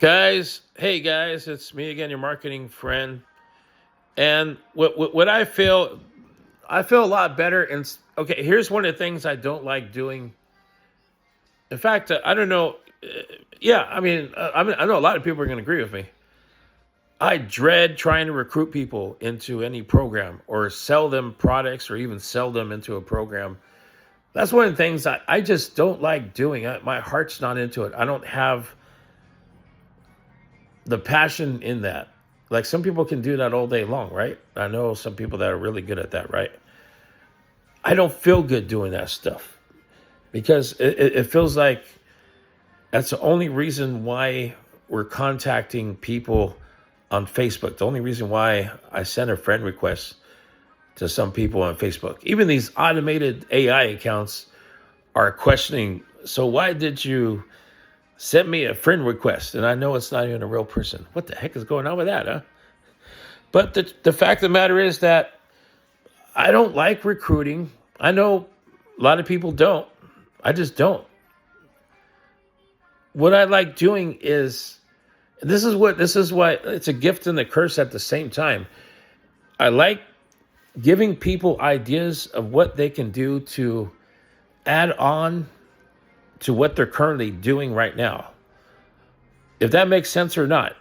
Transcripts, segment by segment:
Guys, hey guys, it's me again, your marketing friend. And what I feel a lot better. And okay, here's one of the things I don't like doing. In fact, I don't know. Yeah, I know a lot of people are going to agree with me. I dread trying to recruit people into any program or sell them products or even sell them into a program. That's one of the things I just don't like doing. My heart's not into it. I don't have the passion in that. Like some people can do that all day long, right? I know some people that are really good at that, right? I don't feel good doing that stuff because it feels like that's the only reason why we're contacting people on Facebook. The only reason why I send a friend request to some people on Facebook. Even these automated AI accounts are questioning, so why did you send me a friend request? And I know it's not even a real person. What the heck is going on with that, huh? But the fact of the matter is that I don't like recruiting. I know a lot of people don't. I just don't. What I like doing is this is why it's a gift and a curse at the same time. I like giving people ideas of what they can do to add on to what they're currently doing right now. If that makes sense or not.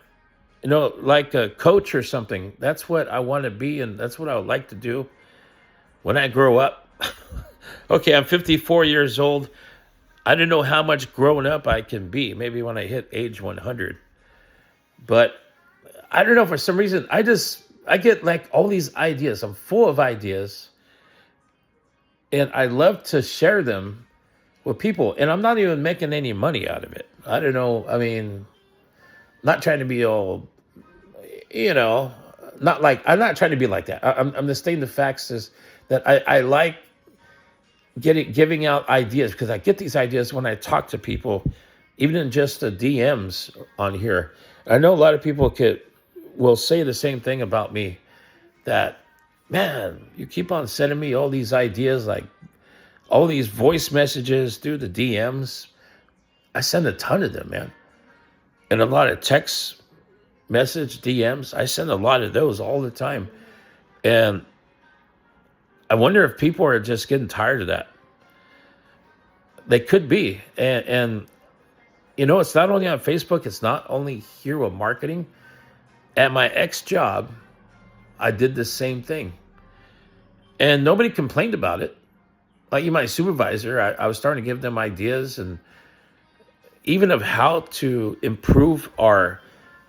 Like a coach or something. That's what I want to be, and that's what I would like to do when I grow up. Okay, I'm 54 years old. I don't know how much grown up I can be. Maybe when I hit age 100. But I don't know, for some reason, I get like all these ideas. I'm full of ideas, and I love to share them with people. And I'm not even making any money out of it. I don't know. I mean, not trying to be all, you know, not like I'm not trying to be like that. I'm just stating the facts is that I like giving out ideas because I get these ideas when I talk to people, even in just the DMs on here. I know a lot of people will say the same thing about me, that man, you keep on sending me all these ideas, like all these voice messages through the DMs. I send a ton of them, man, and a lot of text message DMs. I send a lot of those all the time, and I wonder if people are just getting tired of that. They could be, and it's not only on Facebook. It's not only here with marketing. At my ex job, I did the same thing, and nobody complained about it. Like my supervisor, I was starting to give them ideas and even of how to improve our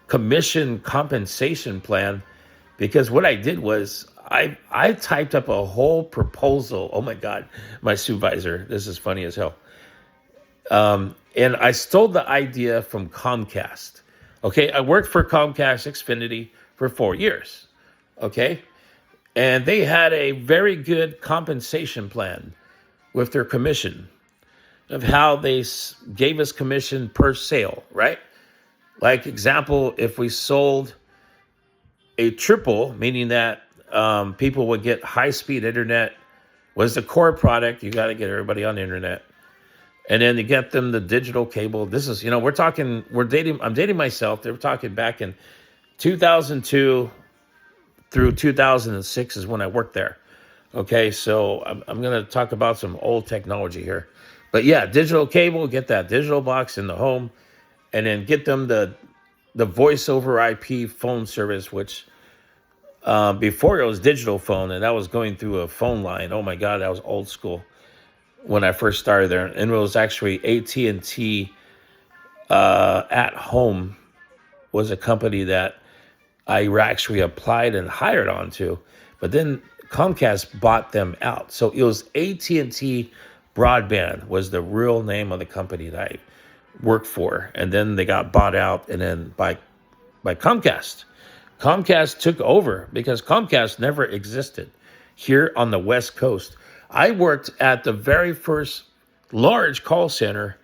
commission compensation plan. Because what I did was I typed up a whole proposal. Oh my God, my supervisor, this is funny as hell. And I stole the idea from Comcast. Okay, I worked for Comcast Xfinity for 4 years. Okay, and they had a very good compensation plan with their commission of how they gave us commission per sale, right? Like example, if we sold a triple, meaning that people would get high-speed internet, was the core product. You got to get everybody on the internet. And then to get them the digital cable. This is, I'm dating myself. They were talking back in 2002 through 2006 is when I worked there. Okay, so I'm going to talk about some old technology here. But yeah, digital cable, get that digital box in the home, and then get them the voice over IP phone service, which before it was digital phone, and that was going through a phone line. Oh my God, that was old school when I first started there. And it was actually AT&T at Home was a company that I actually applied and hired onto. But then Comcast bought them out. So it was AT&T Broadband was the real name of the company that I worked for. And then they got bought out and then by Comcast. Comcast took over because Comcast never existed here on the West Coast. I worked at the very first large call center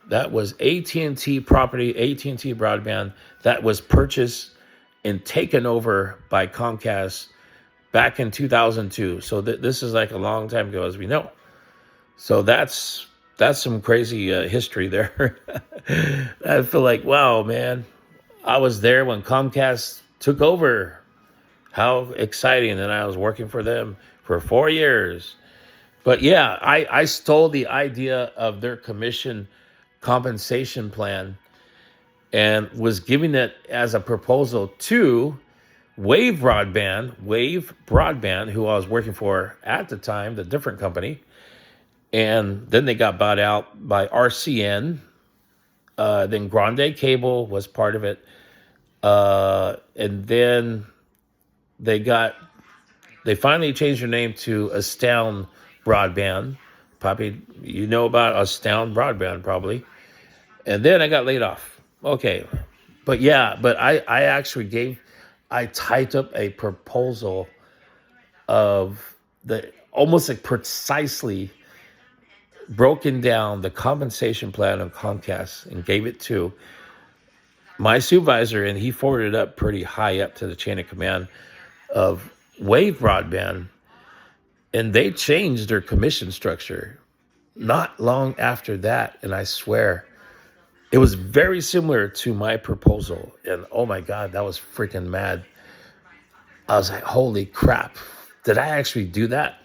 that was AT&T property, AT&T Broadband, that was purchased and taken over by Comcast back in 2002. So this is like a long time ago, as we know. So that's some crazy history there. I feel like, wow, man. I was there when Comcast took over. How exciting. And I was working for them for 4 years. But yeah, I stole the idea of their commission compensation plan and was giving it as a proposal to Wave Broadband, who I was working for at the time, the different company. And then they got bought out by RCN. Then Grande Cable was part of it. And then they finally changed their name to Astound Broadband. Probably, you know about Astound Broadband, probably. And then I got laid off. Okay. But yeah, I actually I typed up a proposal of the almost like precisely broken down the compensation plan of Comcast and gave it to my supervisor, and he forwarded it up pretty high up to the chain of command of Wave Broadband, and they changed their commission structure not long after that. And I swear it was very similar to my proposal. And oh my God, that was freaking mad. I was like, holy crap, did I actually do that?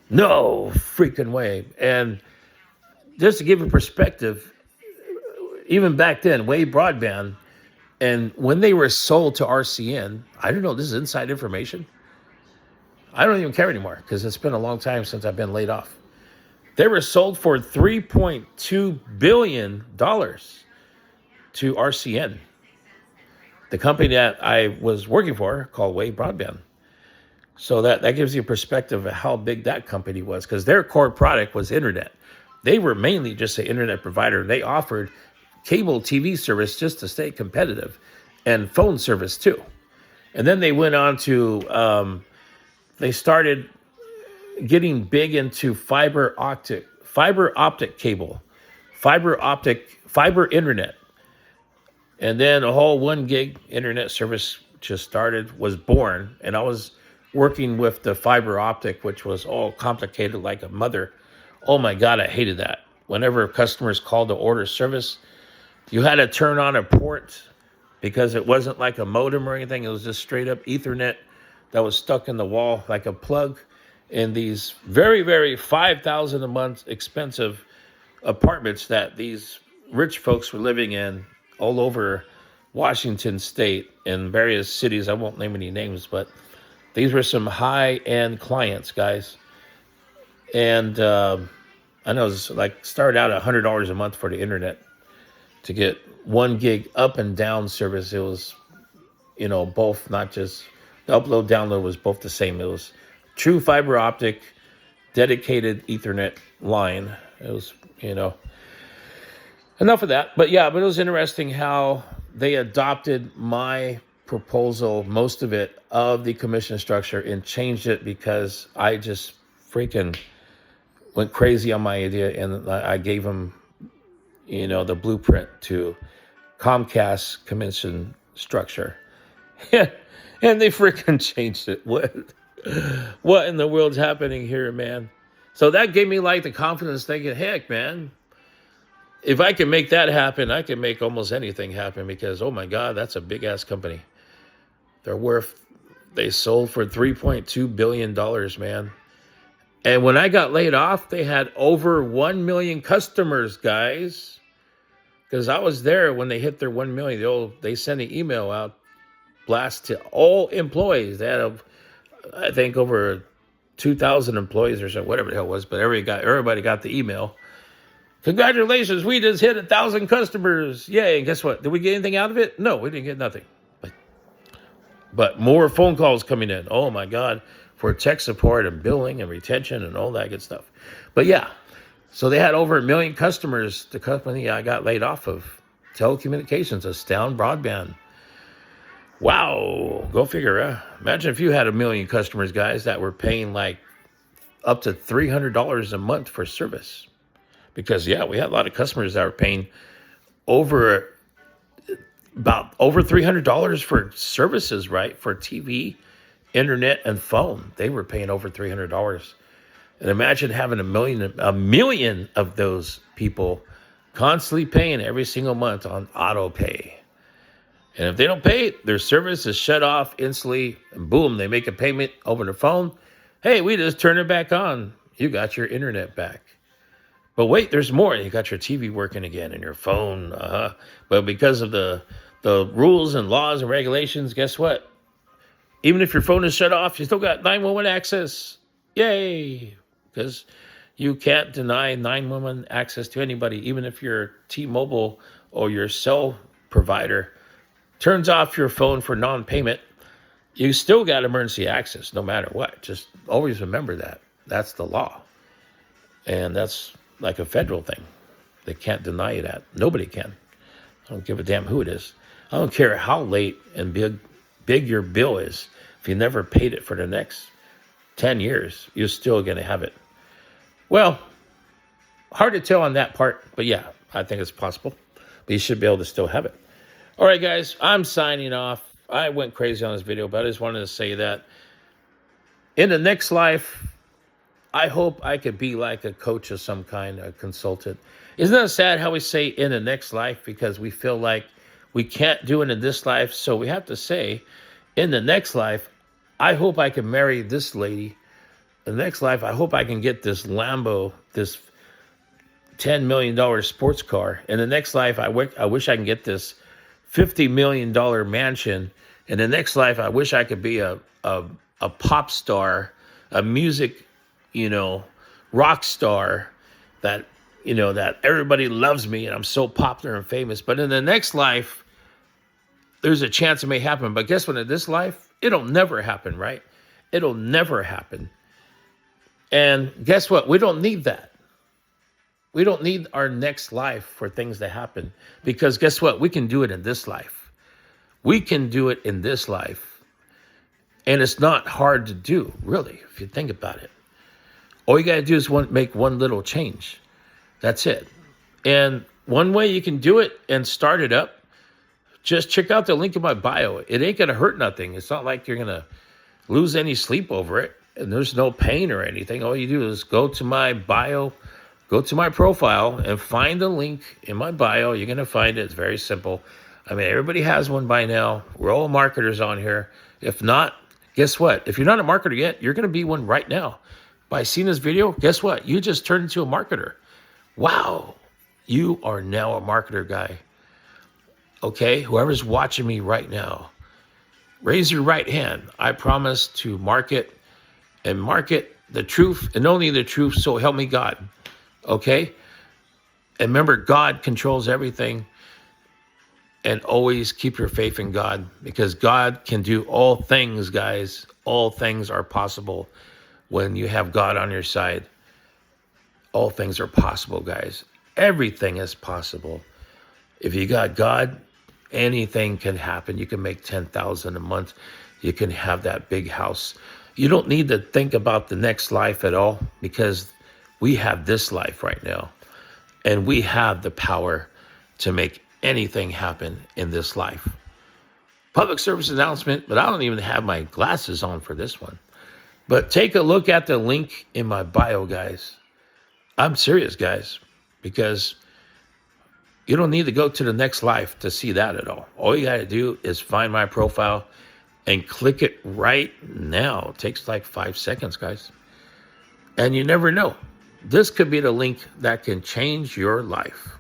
No freaking way. And just to give you perspective, even back then, Wave Broadband, and when they were sold to RCN, I don't know, this is inside information. I don't even care anymore because it's been a long time since I've been laid off. They were sold for $3.2 billion to RCN, the company that I was working for called Wave Broadband. So that gives you a perspective of how big that company was, because their core product was internet. They were mainly just an internet provider. They offered cable TV service just to stay competitive and phone service too. And then they went on to, they started getting big into fiber optic cable, fiber internet. And then a whole 1 gig internet service was born. And I was working with the fiber optic, which was all complicated like a mother. Oh my God, I hated that. Whenever customers called to order service, you had to turn on a port because it wasn't like a modem or anything. It was just straight up Ethernet that was stuck in the wall like a plug in these very, very $5,000 a month expensive apartments that these rich folks were living in all over Washington State and various cities. I won't name any names, but these were some high-end clients, guys. And I know it's like started out at $100 a month for the internet to get 1 gig up and down service. It was, both, not just the upload download was both the same. It was true fiber optic, dedicated Ethernet line. It was, enough of that. But yeah, but it was interesting how they adopted my proposal, most of it, of the commission structure, and changed it because I just freaking went crazy on my idea, and I gave them, the blueprint to Comcast commission structure. And they freaking changed it. What in the world's happening here, man? So that gave me like the confidence thinking, heck, man, if I can make that happen, I can make almost anything happen, because, oh my God, that's a big ass company. They sold for $3.2 billion, man. And when I got laid off, they had over 1 million customers, guys. Because I was there when they hit their 1 million. They sent an email out, blast to all employees. They had, I think, over 2,000 employees or so, whatever the hell it was. But everybody got the email. Congratulations, we just hit 1,000 customers. Yay. And guess what? Did we get anything out of it? No, we didn't get nothing. But more phone calls coming in. Oh my God. For tech support and billing and retention and all that good stuff. But yeah, so they had over 1 million customers, the company I got laid off of. Telecommunications, Astound Broadband. Wow, go figure. Imagine if you had 1 million customers, guys, that were paying like up to $300 a month for service. Because yeah, we had a lot of customers that were paying over $300 for services, right? For TV, internet, and phone. They were paying over $300. And imagine having a million of those people constantly paying every single month on auto pay. And if they don't pay, their service is shut off instantly. And boom, they make a payment over the phone. Hey, we just turned it back on. You got your internet back. But wait, there's more. You got your TV working again and your phone. But because of the rules and laws and regulations, guess what? Even if your phone is shut off, you still got 911 access. Yay! Because you can't deny 911 access to anybody, even if your T-Mobile or your cell provider turns off your phone for non-payment. You still got emergency access no matter what. Just always remember that. That's the law. And that's like a federal thing. They can't deny you that. Nobody can. I don't give a damn who it is. I don't care how late and big your bill is. If you never paid it for the next 10 years, you're still going to have it. Well, hard to tell on that part, but yeah, I think it's possible. But you should be able to still have it. All right, guys, I'm signing off. I went crazy on this video, but I just wanted to say that in the next life, I hope I could be like a coach of some kind, a consultant. Isn't that sad how we say in the next life? Because we feel like we can't do it in this life. So we have to say in the next life, I hope I can marry this lady. In the next life, I hope I can get this Lambo, this $10 million sports car. In the next life, I wish I can get this $50 million mansion. In the next life, I wish I could be a pop star, a music, rock star that everybody loves me and I'm so popular and famous. But in the next life, there's a chance it may happen. But guess what? In this life, it'll never happen, right? It'll never happen. And guess what? We don't need that. We don't need our next life for things to happen. Because guess what? We can do it in this life. We can do it in this life. And it's not hard to do, really, if you think about it. All you got to do is make one little change. That's it. And one way you can do it and start it up, just check out the link in my bio. It ain't going to hurt nothing. It's not like you're going to lose any sleep over it. And there's no pain or anything. All you do is go to my bio, go to my profile, and find the link in my bio. You're going to find it. It's very simple. I mean, everybody has one by now. We're all marketers on here. If not, guess what? If you're not a marketer yet, you're going to be one right now. By seeing this video, guess what? You just turned into a marketer. Wow. You are now a marketer guy. Okay? Whoever's watching me right now, raise your right hand. I promise to market the truth and only the truth, so help me God. Okay? And remember, God controls everything. And always keep your faith in God, because God can do all things, guys. All things are possible when you have God on your side. All things are possible, guys. Everything is possible. If you got God, anything can happen. You can make $10,000 a month. You can have that big house. You don't need to think about the next life at all, because we have this life right now. And we have the power to make anything happen in this life. Public service announcement, but I don't even have my glasses on for this one. But take a look at the link in my bio, guys. I'm serious, guys, because you don't need to go to the next life to see that at all. All you got to do is find my profile and click it right now. It takes like 5 seconds, guys. And you never know. This could be the link that can change your life.